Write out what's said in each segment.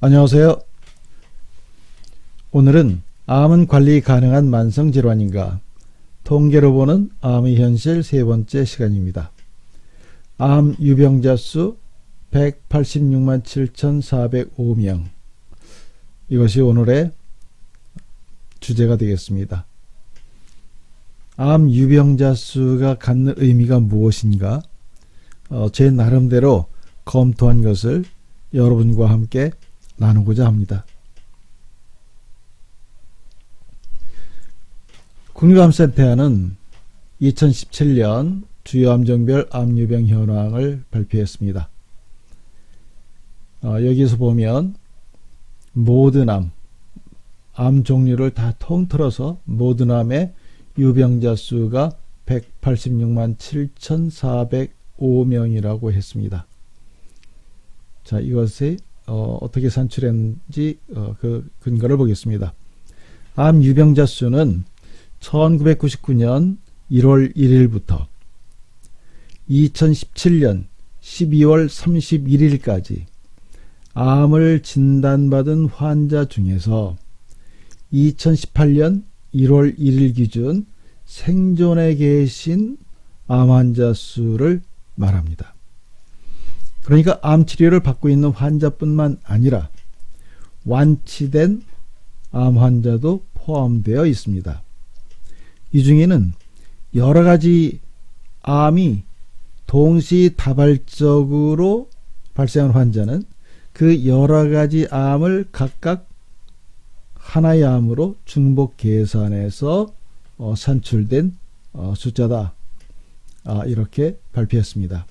안녕하세요. 오늘은 암은 관리 가능한 만성질환인가? 통계로 보는 암의 현실 세 번째 시간입니다. 암 유병자 수 186만 7,405명. 이것이 오늘의 주제가 되겠습니다. 암 유병자 수가 갖는 의미가 무엇인가? 제 나름대로 검토한 것을 여러분과 함께 나누고자 합니다. 국립암센터는 2017년 주요 암종별 암 유병 현황을 발표했습니다. 여기서 보면 모든 암 종류를 다 통틀어서 모든 암의 유병자 수가 186만 7,405명이라고 했습니다. 자, 이것이 어떻게 산출했는지 그 근거를 보겠습니다. 암 유병자 수는 1999년 1월 1일부터 2017년 12월 31일까지 암을 진단받은 환자 중에서 2018년 1월 1일 기준 생존에 계신 암 환자 수를 말합니다. 그러니까 암 치료를 받고 있는 환자뿐만 아니라 완치된 암 환자도 포함되어 있습니다. 이 중에는 여러 가지 암이 동시다발적으로 발생한 환자는 그 여러 가지 암을 각각 하나의 암으로 중복 계산해서 산출된 숫자다. 이렇게 발표했습니다.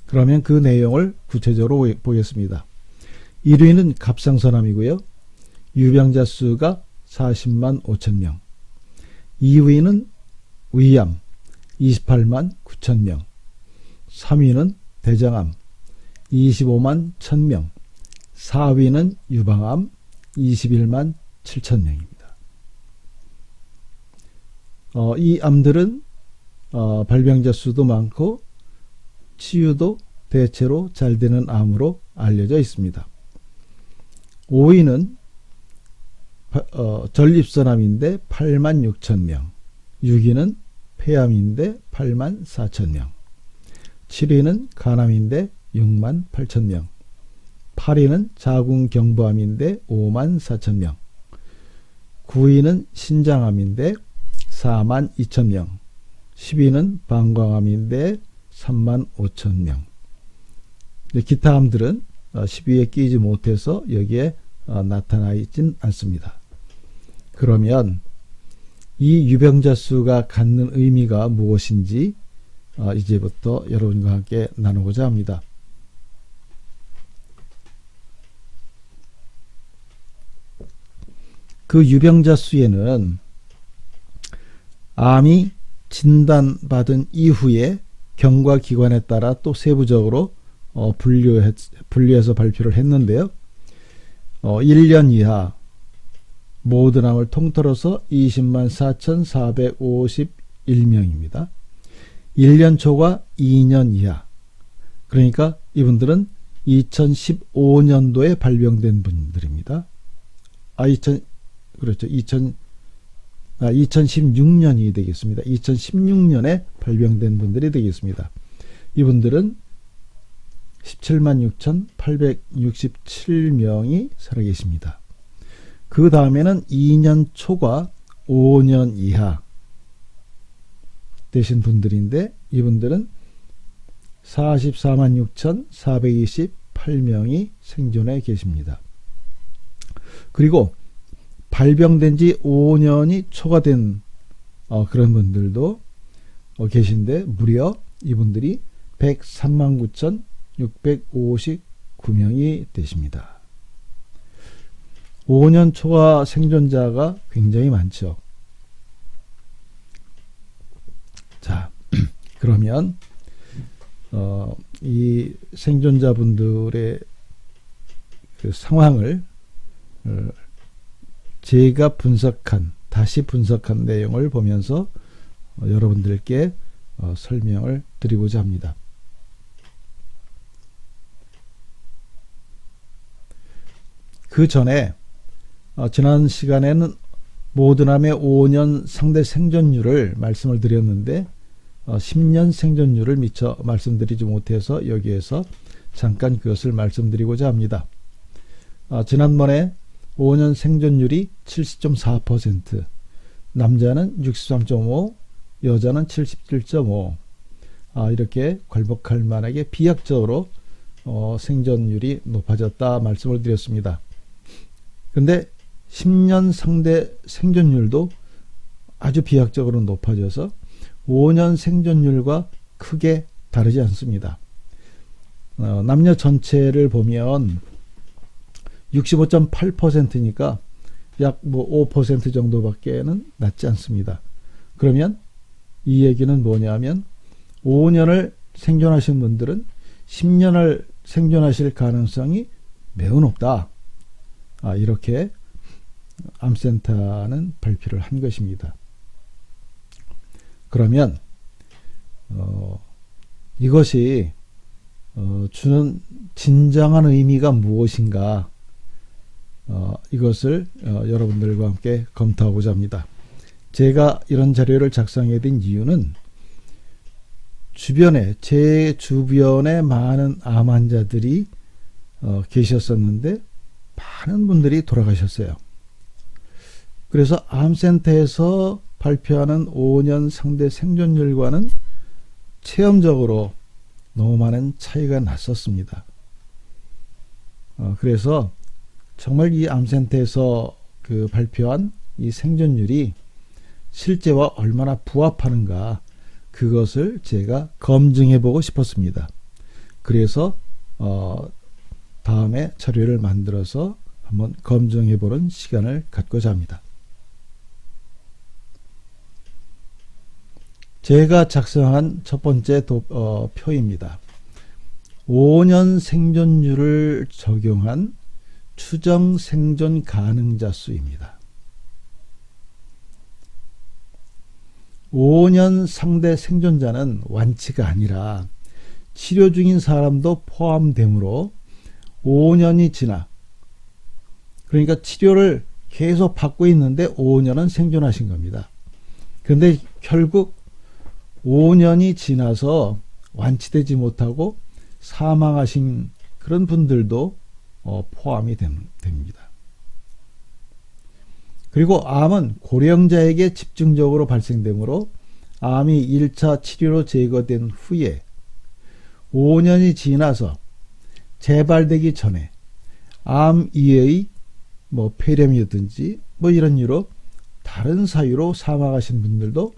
그러면 그 내용을 구체적으로 보겠습니다. 1위는 갑상선암이고요. 유병자 수가 40만 5천명. 2위는 위암 28만 9천명. 3위는 대장암 25만 1천명. 4위는 유방암 21만 7천명입니다. 이 암들은 발병자 수도 많고 치유도 대체로 잘 되는 암으로 알려져 있습니다. 5위는 전립선암인데 8만 6천명, 6위는 폐암인데 8만 4천명, 7위는 간암인데 6만 8천명, 8위는 자궁경부암인데 5만 4천명, 9위는 신장암인데 4만 2천명, 10위는 방광암인데 3만 5천명. 기타 암들은 10위에 끼지 못해서 여기에 나타나 있진 않습니다. 그러면 이 유병자 수가 갖는 의미가 무엇인지 이제부터 여러분과 함께 나누고자 합니다. 그 유병자 수에는 암이 진단받은 이후에 경과기관에 따라 또 세부적으로 분류해서 발표를 했는데요. 1년 이하 모든 암을 통틀어서 20만 4,451명입니다. 1년 초과 2년 이하, 그러니까 이분들은 2015년도에 발병된 분들입니다. 2016년이 되겠습니다. 2016년에 발병된 분들이 되겠습니다. 이분들은 17만 6,867명이 살아계십니다. 그 다음에는 2년 초과 5년 이하 되신 분들인데 이분들은 44만 6,428명이 생존해 계십니다. 그리고 발병된 지 5년이 초과된 그런 분들도 계신데 무려 이분들이 103만 9,659명이 되십니다. 5년 초과 생존자가 굉장히 많죠. 자, 그러면 이 생존자분들의 그 상황을 제가 다시 분석한 내용을 보면서 여러분들께 설명을 드리고자 합니다. 그 전에 지난 시간에는 모드남의 5년 상대 생존율을 말씀을 드렸는데 10년 생존율을 미처 말씀드리지 못해서 여기에서 잠깐 그것을 말씀드리고자 합니다. 지난번에 5년 생존율이 70.4%, 남자는 63.5%, 여자는 77.5%, 이렇게 괄복할 만하게 비약적으로 생존율이 높아졌다 말씀을 드렸습니다. 근데 10년 상대 생존율도 아주 비약적으로 높아져서 5년 생존율과 크게 다르지 않습니다. 남녀 전체를 보면 65.8%니까 약 5% 정도밖에는 낮지 않습니다. 그러면 이 얘기는 뭐냐면 5년을 생존하신 분들은 10년을 생존하실 가능성이 매우 높다. 이렇게 암센터는 발표를 한 것입니다. 그러면 이것이 주는 진정한 의미가 무엇인가, 이것을 여러분들과 함께 검토하고자 합니다. 제가 이런 자료를 작성하게 된 이유는 제 주변에 많은 암 환자들이 계셨었는데 많은 분들이 돌아가셨어요. 그래서 암센터에서 발표하는 5년 상대 생존율과는 체험적으로 너무 많은 차이가 났었습니다. 그래서 정말 이 암센터에서 발표한 이 생존율이 실제와 얼마나 부합하는가, 그것을 제가 검증해 보고 싶었습니다. 그래서 다음에 자료를 만들어서 한번 검증해 보는 시간을 갖고자 합니다. 제가 작성한 첫 번째 표입니다. 5년 생존율을 적용한 추정 생존 가능자 수입니다. 5년 상대 생존자는 완치가 아니라 치료 중인 사람도 포함되므로 5년이 지나, 그러니까 치료를 계속 받고 있는데 5년은 생존하신 겁니다. 그런데 결국 5년이 지나서 완치되지 못하고 사망하신 그런 분들도 포함이 됩니다. 그리고 암은 고령자에게 집중적으로 발생되므로 암이 1차 치료로 제거된 후에 5년이 지나서 재발되기 전에 암 이외의 폐렴이든지 이런 이유로 다른 사유로 사망하신 분들도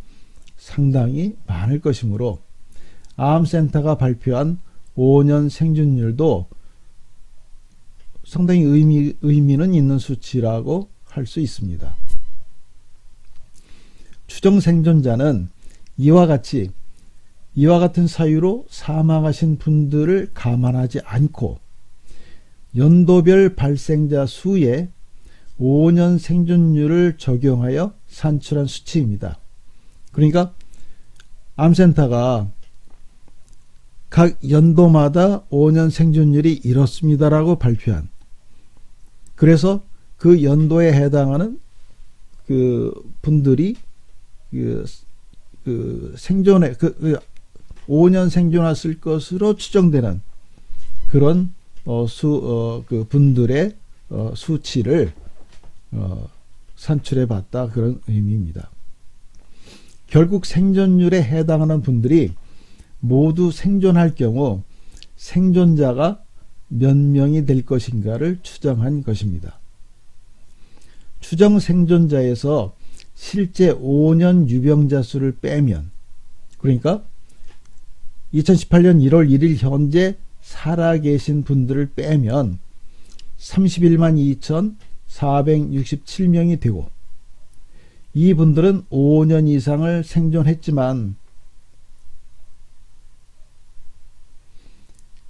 상당히 많을 것이므로 암센터가 발표한 5년 생존율도 상당히 의미는 있는 수치라고 할 수 있습니다. 추정 생존자는 이와 같은 사유로 사망하신 분들을 감안하지 않고 연도별 발생자 수에 5년 생존율을 적용하여 산출한 수치입니다. 그러니까 암센터가 각 연도마다 5년 생존율이 이렇습니다라고 발표한, 그래서 그 연도에 해당하는 분들이 5년 생존했을 것으로 추정되는 그런 분들의 수치를 산출해 봤다, 그런 의미입니다. 결국 생존율에 해당하는 분들이 모두 생존할 경우 생존자가 몇 명이 될 것인가를 추정한 것입니다. 추정 생존자에서 실제 5년 유병자 수를 빼면, 그러니까 2018년 1월 1일 현재 살아계신 분들을 빼면 31만 2,467명이 되고, 이분들은 5년 이상을 생존했지만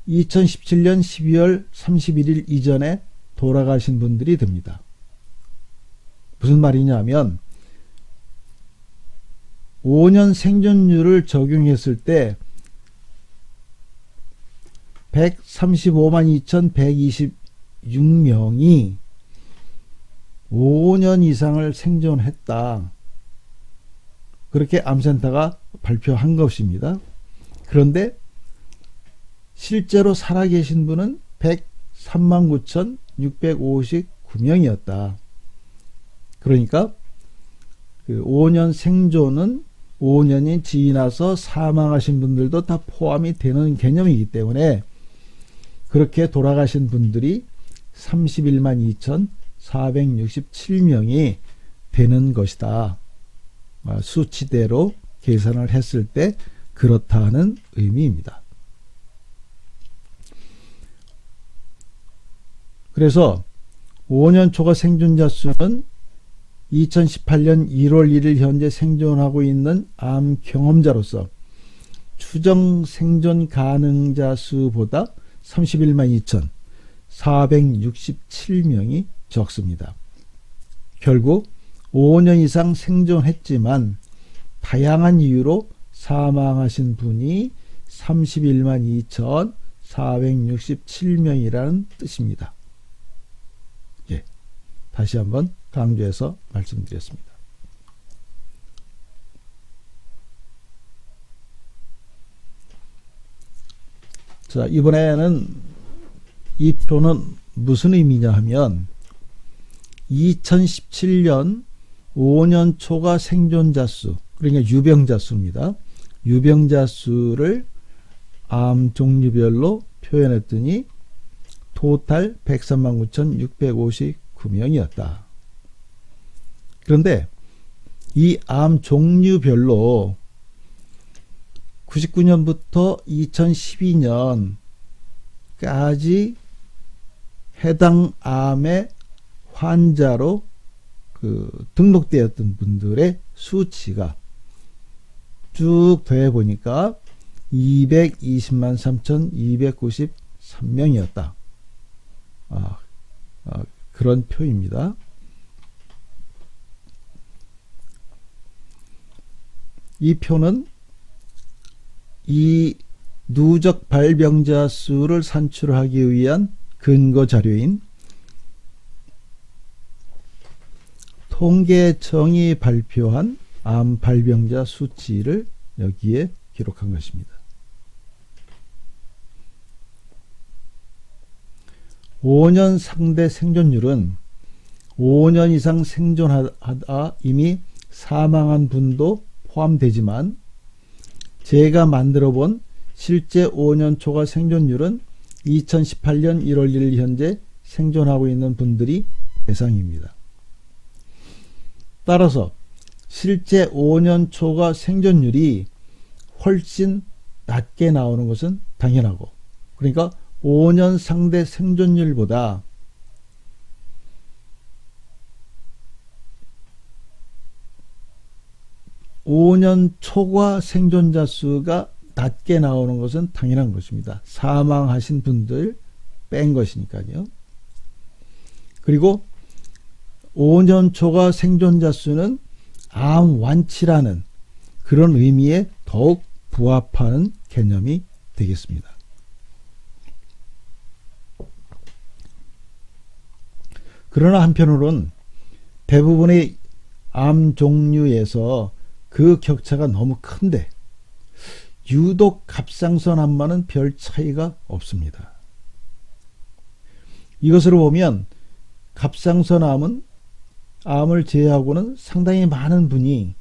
2017년 12월 31일 이전에 돌아가신 분들이 됩니다. 무슨 말이냐면 5년 생존율을 적용했을 때 135만 2,126명이 5년 이상을 생존했다. 그렇게 암센터가 발표한 것입니다. 그런데 실제로 살아계신 분은 139,659명이었다. 그러니까 그 5년 생존은 5년이 지나서 사망하신 분들도 다 포함이 되는 개념이기 때문에 그렇게 돌아가신 분들이 31만 2,467명이 되는 것이다. 수치대로 계산을 했을 때 그렇다는 의미입니다. 그래서 5년 초과 생존자 수는 2018년 1월 1일 현재 생존하고 있는 암 경험자로서 추정 생존 가능자 수보다 31만 2,467명이 적습니다. 결국 5년 이상 생존했지만 다양한 이유로 사망하신 분이 31만 2,467명이라는 뜻입니다. 예, 다시 한번 강조해서 말씀드렸습니다. 자, 이번에는 이 표는 무슨 의미냐 하면 2017년 5년 초과 생존자 수, 그러니까 유병자 수입니다. 유병자 수를 암 종류별로 표현했더니 토탈 139,659명이었다. 그런데 이 암 종류별로 99년부터 2012년까지 해당 암의 환자로 등록되었던 분들의 수치가 쭉 더해 보니까 220만 3,293명이었다. 그런 표입니다. 이 표는 이 누적 발병자 수를 산출하기 위한 근거 자료인 통계청이 발표한 암 발병자 수치를 여기에 기록한 것입니다. 5년 상대 생존율은 5년 이상 생존하다 이미 사망한 분도 포함되지만 제가 만들어 본 실제 5년 초과 생존율은 2018년 1월 1일 현재 생존하고 있는 분들이 대상입니다. 따라서 실제 5년 초과 생존율이 훨씬 낮게 나오는 것은 당연하고, 그러니까 5년 상대 생존율보다 5년 초과 생존자 수가 낮게 나오는 것은 당연한 것입니다. 사망하신 분들 뺀 것이니까요. 그리고 5년 초과 생존자 수는 암 완치라는 그런 의미에 더욱 부합하는 개념이 되겠습니다. 그러나 한편으로는 대부분의 암 종류에서 그 격차가 너무 큰데 유독 갑상선 암만은 별 차이가 없습니다. 이것으로 보면 갑상선 암을 제외하고는 상당히 많은 분이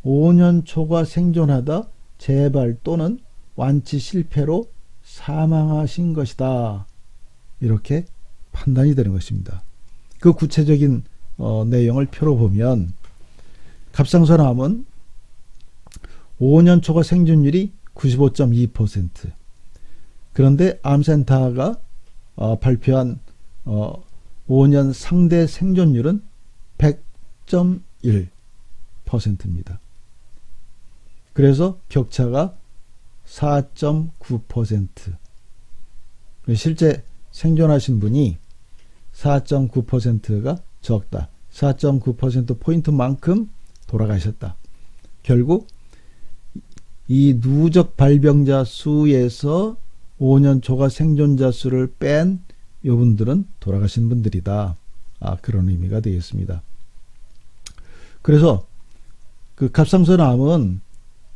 5년 초과 생존하다 재발 또는 완치 실패로 사망하신 것이다. 이렇게 판단이 되는 것입니다. 그 구체적인 내용을 표로 보면 갑상선 암은 5년 초과 생존율이 95.2%. 그런데 암센터가 발표한 5년 상대 생존율은 100.1%입니다. 그래서 격차가 4.9%. 실제 생존하신 분이 4.9%가 적다. 4.9%포인트만큼 돌아가셨다. 결국 이 누적 발병자 수에서 5년 초과 생존자 수를 뺀 이분들은 돌아가신 분들이다. 그런 의미가 되겠습니다. 그래서 그 갑상선암은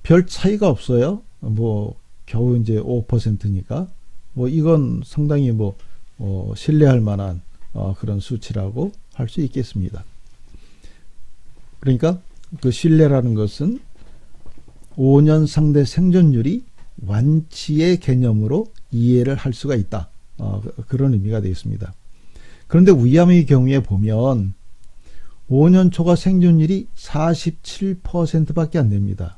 별 차이가 없어요. 뭐 겨우 이제 5%니까 뭐 이건 상당히 뭐 신뢰할 만한 그런 수치라고 할 수 있겠습니다. 그러니까 그 신뢰라는 것은 5년 상대 생존율이 완치의 개념으로 이해를 할 수가 있다. 그런 의미가 되겠습니다. 그런데 위암의 경우에 보면 5년 초과 생존율이 47%밖에 안 됩니다.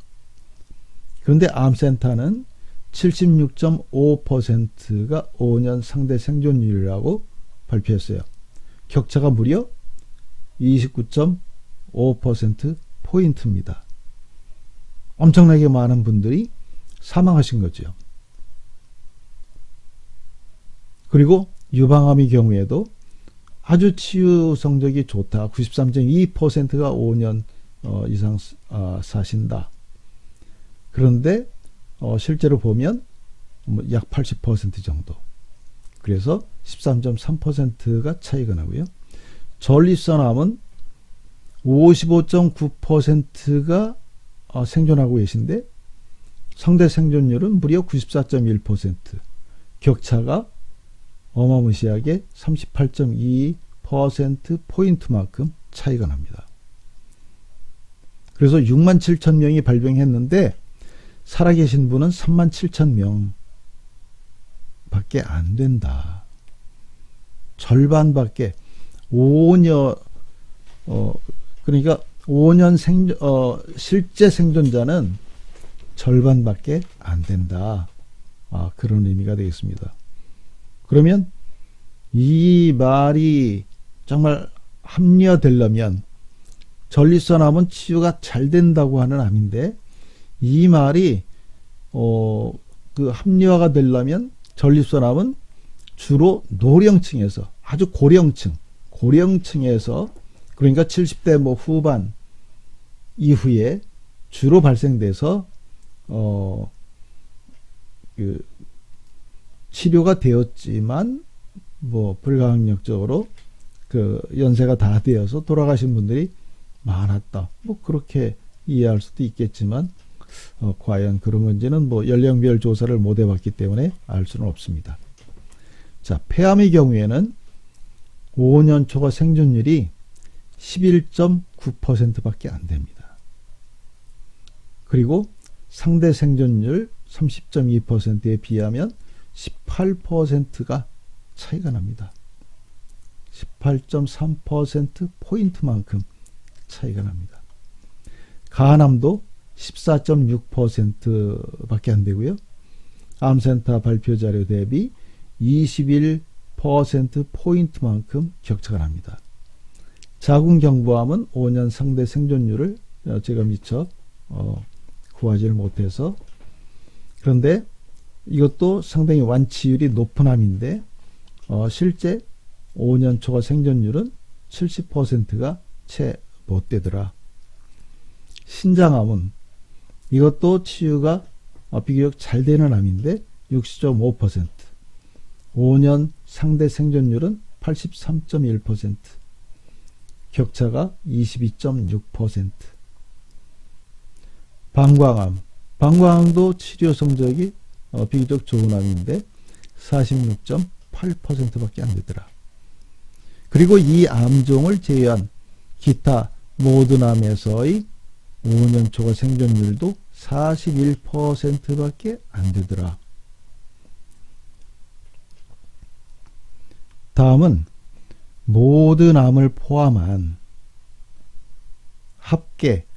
그런데 암센터는 76.5%가 5년 상대 생존율이라고 발표했어요. 격차가 무려 29.5%포인트입니다. 엄청나게 많은 분들이 사망하신 거죠. 그리고 유방암의 경우에도 아주 치유 성적이 좋다. 93.2%가 5년 이상 사신다. 그런데 실제로 보면 약 80% 정도. 그래서 13.3%가 차이가 나고요. 전립선암은 55.9%가 생존하고 계신데 상대 생존율은 무려 94.1%. 격차가 어마무시하게 38.2%포인트만큼 차이가 납니다. 그래서 6만 7천 명이 발병했는데 살아계신 분은 3만 7천 명 밖에 안 된다. 절반밖에 5년 그러니까 5년 실제 생존자는 절반밖에 안 된다. 그런 의미가 되겠습니다. 그러면 이 말이 정말 합리화되려면 전립선암은 치유가 잘 된다고 하는 암인데 이 말이 그 합리화가 되려면 전립선암은 주로 노령층에서 아주 고령층에서 그러니까 70대 뭐 후반 이후에 주로 발생돼서 그 치료가 되었지만 뭐 불가항력적으로 그 연세가 다 되어서 돌아가신 분들이 많았다. 뭐 그렇게 이해할 수도 있겠지만 과연 그런 건지는 뭐 연령별 조사를 못 해봤기 때문에 알 수는 없습니다. 자, 폐암의 경우에는 5년 초과 생존율이 11.9%밖에 안 됩니다. 그리고 상대 생존율 30.2%에 비하면 18%가 차이가 납니다. 18.3%포인트만큼 차이가 납니다. 간암도 14.6%밖에 안 되고요. 암센터 발표 자료 대비 21%포인트만큼 격차가 납니다. 자궁경부암은 5년 상대 생존율을 제가 미처 구하지를 못해서 그런데 이것도 상당히 완치율이 높은 암인데 실제 5년 초과 생존율은 70%가 채 못 되더라. 신장암은 이것도 치유가 비교적 잘 되는 암인데 60.5%. 5년 상대 생존율은 83.1%. 격차가 22.6%. 방광암도 치료 성적이 비교적 좋은 암인데 46.8%밖에 안 되더라. 그리고 이 암종을 제외한 기타 모든 암에서의 5년 초과 생존율도 41%밖에 안 되더라. 다음은 모든 암을 포함한 합계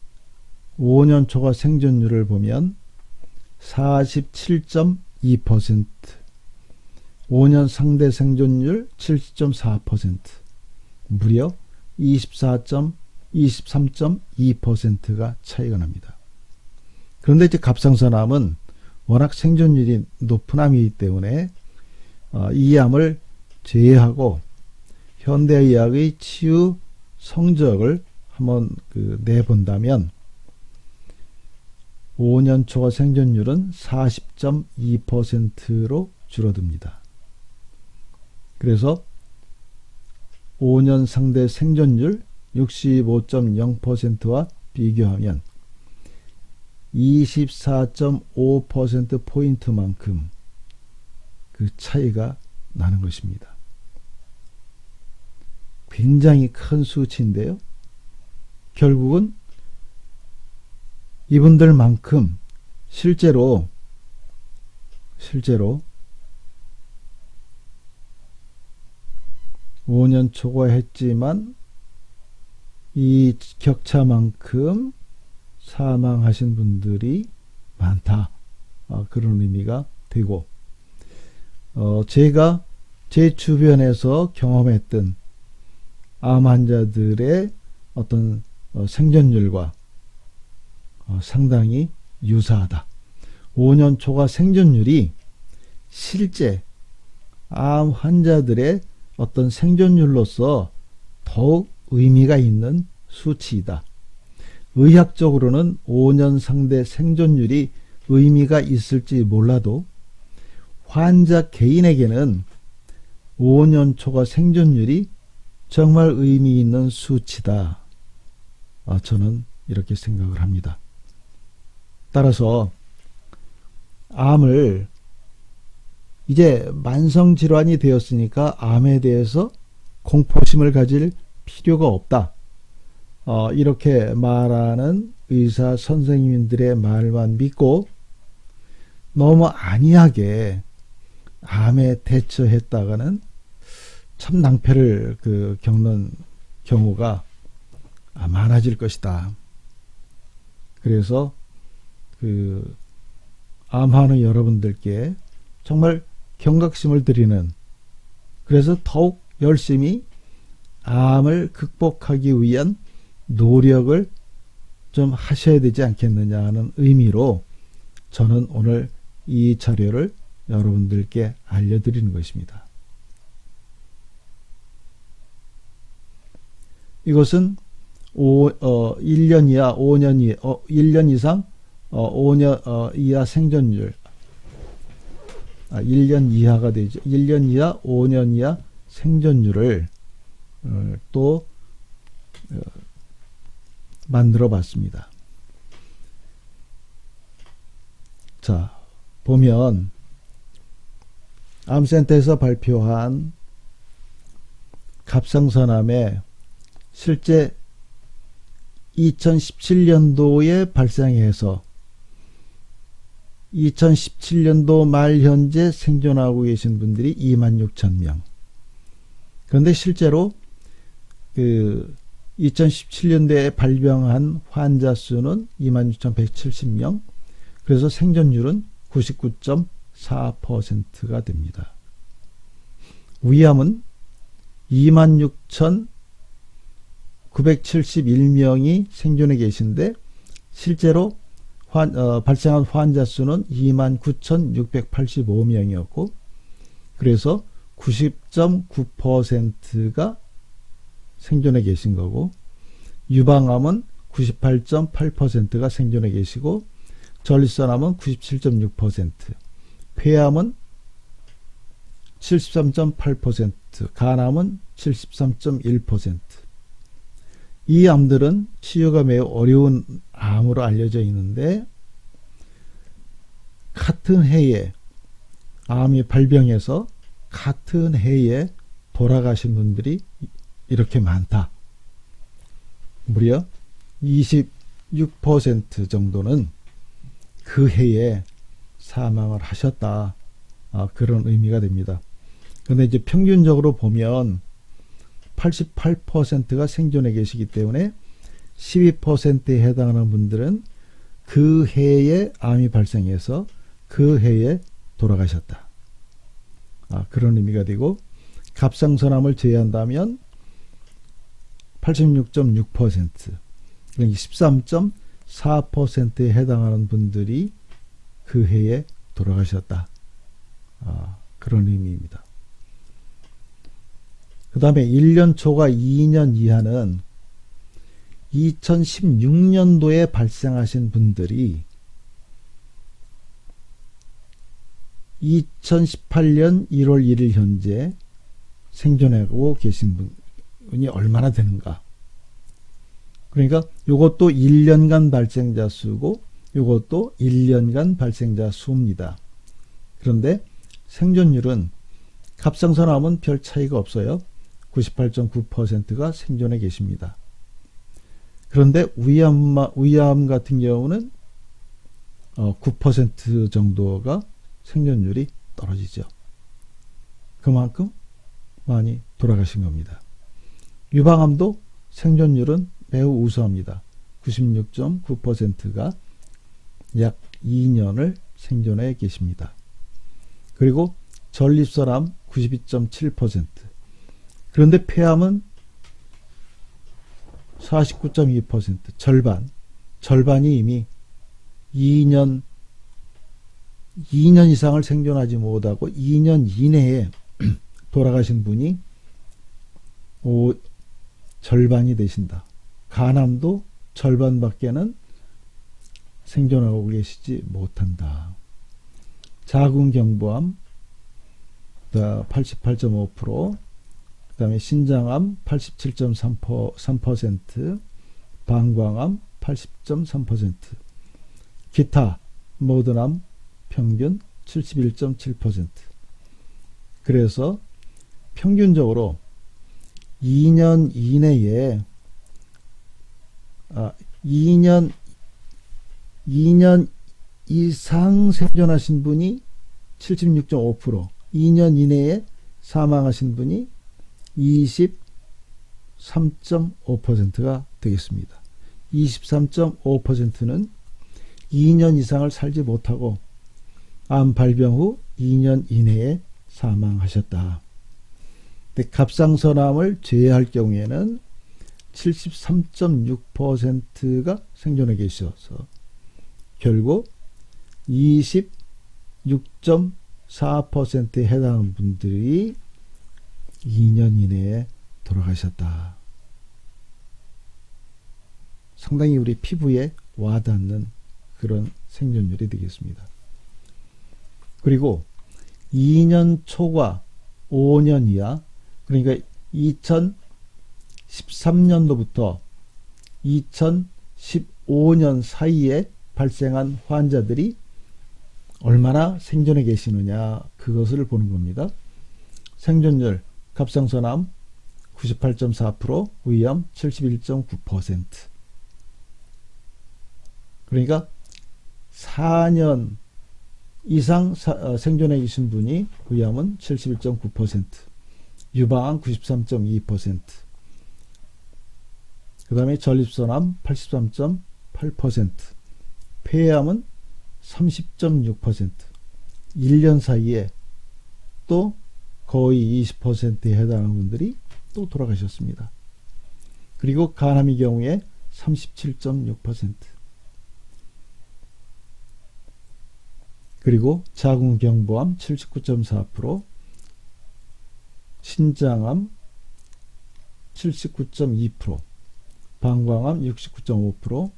5년 초과 생존율을 보면 47.2%, 5년 상대 생존율 70.4%, 무려 23.2%가 차이가 납니다. 그런데 이제 갑상선암은 워낙 생존율이 높은 암이기 때문에 이 암을 제외하고 현대의학의 치유 성적을 한번 내본다면 5년 초과 생존율은 40.2%로 줄어듭니다. 그래서 5년 상대 생존율 65.0%와 비교하면 24.5%포인트만큼 그 차이가 나는 것입니다. 굉장히 큰 수치인데요. 결국은 이분들만큼 실제로 5년 초과했지만 이 격차만큼 사망하신 분들이 많다. 그런 의미가 되고, 제가 제 주변에서 경험했던 암 환자들의 어떤 생존율과 상당히 유사하다. 5년 초과 생존율이 실제 암 환자들의 어떤 생존율로서 더욱 의미가 있는 수치이다. 의학적으로는 5년 상대 생존율이 의미가 있을지 몰라도 환자 개인에게는 5년 초과 생존율이 정말 의미 있는 수치다. 저는 이렇게 생각을 합니다. 따라서 암을 이제 만성질환이 되었으니까 암에 대해서 공포심을 가질 필요가 없다. 이렇게 말하는 의사 선생님들의 말만 믿고 너무 안이하게 암에 대처했다가는 참 낭패를 겪는 경우가 많아질 것이다. 그래서 암하는 여러분들께 정말 경각심을 드리는, 그래서 더욱 열심히 암을 극복하기 위한 노력을 좀 하셔야 되지 않겠느냐 하는 의미로 저는 오늘 이 자료를 여러분들께 알려드리는 것입니다. 이것은 1년 이하, 5년 이하, 1년 이상, 5년 이하 생존율, 1년 이하가 되죠. 1년 이하, 5년 이하 생존율을 또 만들어 봤습니다. 자, 보면 암센터에서 발표한 갑상선암의 실제 2017년도에 발생해서 2017년도 말 현재 생존하고 계신 분들이 26,000명. 그런데 실제로 2017년도에 발병한 환자 수는 26,170명. 그래서 생존율은 99.4%가 됩니다. 위암은 26,971명이 생존해 계신데 실제로 발생한 환자 수는 29,685명이었고 그래서 90.9%가 생존해 계신 거고, 유방암은 98.8%가 생존해 계시고, 전립선암은 97.6%, 폐암은 73.8%, 간암은 73.1%. 이 암들은 치유가 매우 어려운 암으로 알려져 있는데 같은 해에 암이 발병해서 같은 해에 돌아가신 분들이 이렇게 많다. 무려 26% 정도는 그 해에 사망을 하셨다. 그런 의미가 됩니다. 그런데 이제 평균적으로 보면 88%가 생존해 계시기 때문에 12%에 해당하는 분들은 그 해에 암이 발생해서 그 해에 돌아가셨다. 그런 의미가 되고, 갑상선암을 제외한다면 86.6%, 그러니까 13.4%에 해당하는 분들이 그 해에 돌아가셨다. 그런 의미입니다. 그 다음에 1년 초과 2년 이하는 2016년도에 발생하신 분들이 2018년 1월 1일 현재 생존하고 계신 분, 얼마나 되는가. 그러니까 이것도 1년간 발생자 수고 이것도 1년간 발생자 수입니다. 그런데 생존율은 갑상선암은 별 차이가 없어요. 98.9%가 생존해 계십니다. 그런데 위암 같은 경우는 9% 정도가 생존율이 떨어지죠. 그만큼 많이 돌아가신 겁니다. 유방암도 생존율은 매우 우수합니다. 96.9%가 약 2년을 생존해 계십니다. 그리고 전립선암 92.7%. 그런데 폐암은 49.2%, 절반이 이미 2년 이상을 생존하지 못하고 2년 이내에 돌아가신 분이 절반이 되신다. 간암도 절반밖에는 생존하고 계시지 못한다. 자궁경부암 88.5%, 그 다음에 신장암 87.3%, 방광암 80.3%, 기타 모든 암 평균 71.7%. 그래서 평균적으로 2년 이내에 2년 이상 생존하신 분이 76.5%, 2년 이내에 사망하신 분이 23.5%가 되겠습니다. 23.5%는 2년 이상을 살지 못하고 암 발병 후 2년 이내에 사망하셨다. 근데 갑상선암을 제외할 경우에는 73.6%가 생존해 계셔서 결국 26.4%에 해당하는 분들이 2년 이내에 돌아가셨다. 상당히 우리 피부에 와닿는 그런 생존율이 되겠습니다. 그리고 2년 초과 5년 이하, 그러니까 2013년도부터 2015년 사이에 발생한 환자들이 얼마나 생존해 계시느냐, 그것을 보는 겁니다. 생존율 갑상선암 98.4%, 위암 71.9%. 그러니까 4년 이상 생존해 계신 분이 위암은 71.9%, 유방암 93.2%, 그 다음에 전립선암 83.8%, 폐암은 30.6%, 1년 사이에 또 거의 20%에 해당하는 분들이 또 돌아가셨습니다. 그리고 간암의 경우에 37.6%, 그리고 자궁경부암 79.4%, 신장암 79.2%, 방광암 69.5%,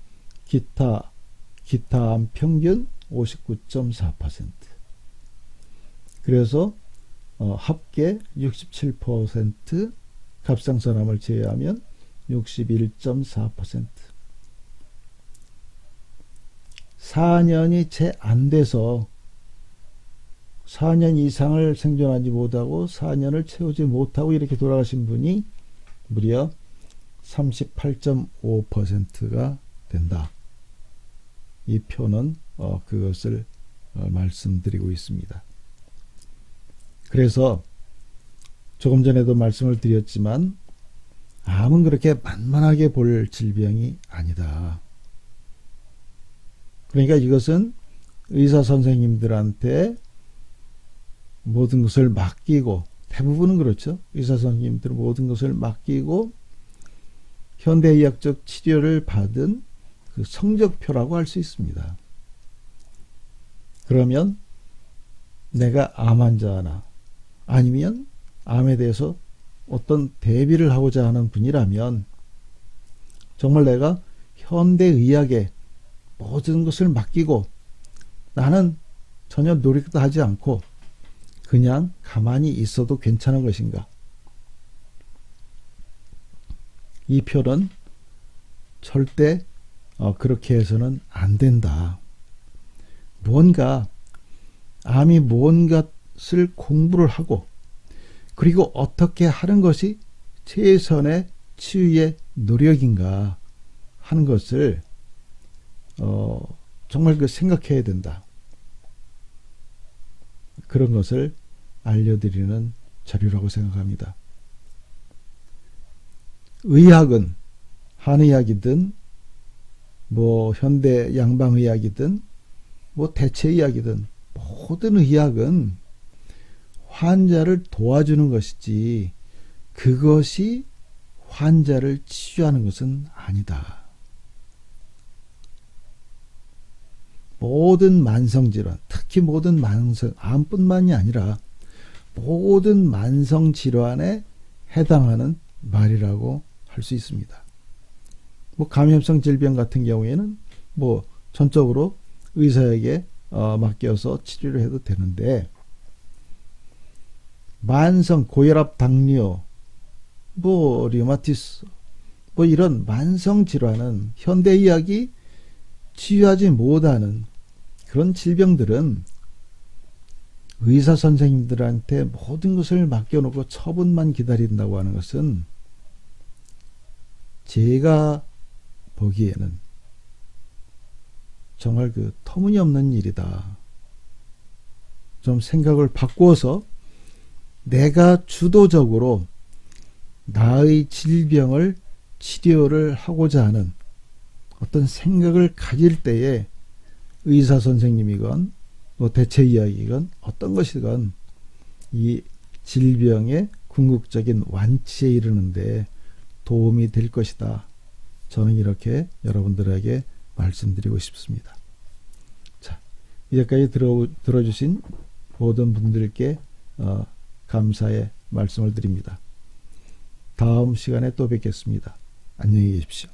기타암 평균 59.4%. 그래서 합계 67%, 갑상선암을 제외하면 61.4%. 4년이 채 안 돼서 4년 이상을 생존하지 못하고 4년을 채우지 못하고 이렇게 돌아가신 분이 무려 38.5%가 된다. 이 표는 그것을 말씀드리고 있습니다. 그래서 조금 전에도 말씀을 드렸지만 암은 그렇게 만만하게 볼 질병이 아니다. 그러니까 이것은 의사 선생님들한테 모든 것을 맡기고, 대부분은 그렇죠. 의사 선생님들은 모든 것을 맡기고 현대의학적 치료를 받은 그 성적표라고 할 수 있습니다. 그러면 내가 암 환자나 아니면 암에 대해서 어떤 대비를 하고자 하는 분이라면 정말 내가 현대의학에 모든 것을 맡기고 나는 전혀 노력도 하지 않고 그냥 가만히 있어도 괜찮은 것인가? 이 표는 절대 그렇게 해서는 안 된다. 암이 뭔가를 공부를 하고 그리고 어떻게 하는 것이 최선의 치유의 노력인가 하는 것을 정말 생각해야 된다. 그런 것을 알려드리는 자료라고 생각합니다. 의학은 한의학이든 현대 양방의학이든 대체의학이든 모든 의학은 환자를 도와주는 것이지 그것이 환자를 치유하는 것은 아니다. 모든 만성질환, 특히 모든 암뿐만이 아니라 모든 만성질환에 해당하는 말이라고 할 수 있습니다. 감염성 질병 같은 경우에는 전적으로 의사에게 맡겨서 치료를 해도 되는데 만성 고혈압, 당뇨, 류마티스 이런 만성 질환은 현대의학이 치유하지 못하는 그런 질병들은 의사 선생님들한테 모든 것을 맡겨놓고 처분만 기다린다고 하는 것은 제가 보기에는 정말 터무니없는 일이다. 좀 생각을 바꾸어서 내가 주도적으로 나의 질병을 치료를 하고자 하는 어떤 생각을 가질 때에 의사 선생님이건 대체의학이건 어떤 것이건 이 질병의 궁극적인 완치에 이르는데 도움이 될 것이다. 저는 이렇게 여러분들에게 말씀드리고 싶습니다. 자, 이제까지 들어주신 모든 분들께 감사의 말씀을 드립니다. 다음 시간에 또 뵙겠습니다. 안녕히 계십시오.